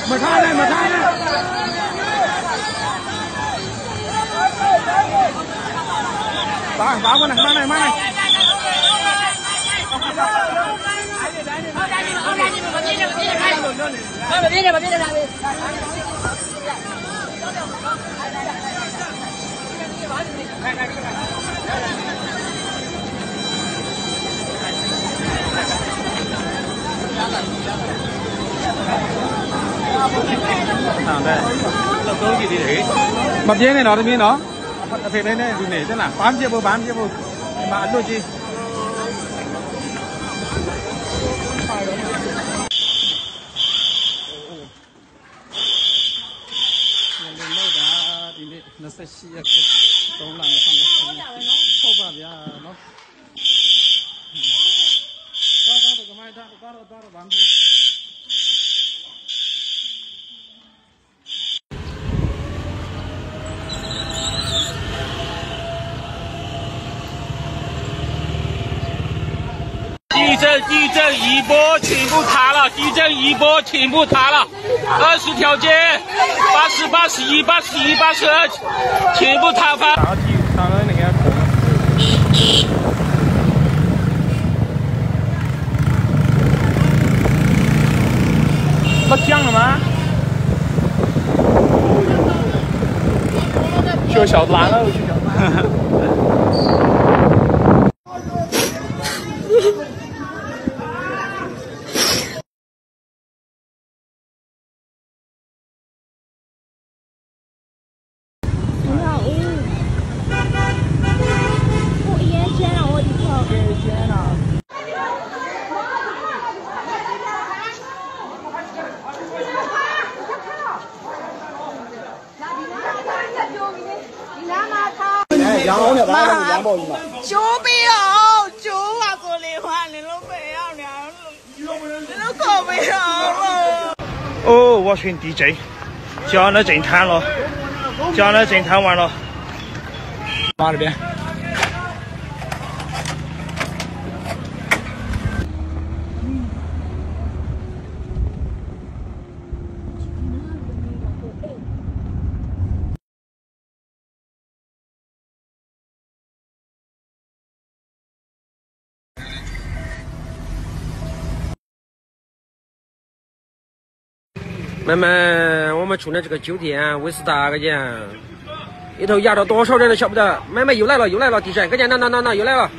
မထားနဲ့ဘာကနဲ့မနိုင်မပြင်းနဲ့တော့တမင်းနော်အဖေနဲ့လူနေတက်လားဘာမှပြဖို့ဒီမှာအလွတ်ကြီးဒီနေ့28ရက်3လ2020ဟုတ်ပါဗျာနော်တော့ကမိုင်းတော့ဘာမှ地震一波全部塌了，地震一波全部塌了，20条街，80、81、81、82，全部塌方。落降了吗？就小蓝了，羊毛的，羊毛的嘛。猪皮哦，猪啊，过来换你老白要了，你老可不要了。哦，我选 DJ， 叫那正摊了，叫那正摊完了。妈这边。妹妹，我们住的这个酒店威斯达，个姐，里头压了多少人都晓不得。妹妹又来了，地震，个姐，那又来了。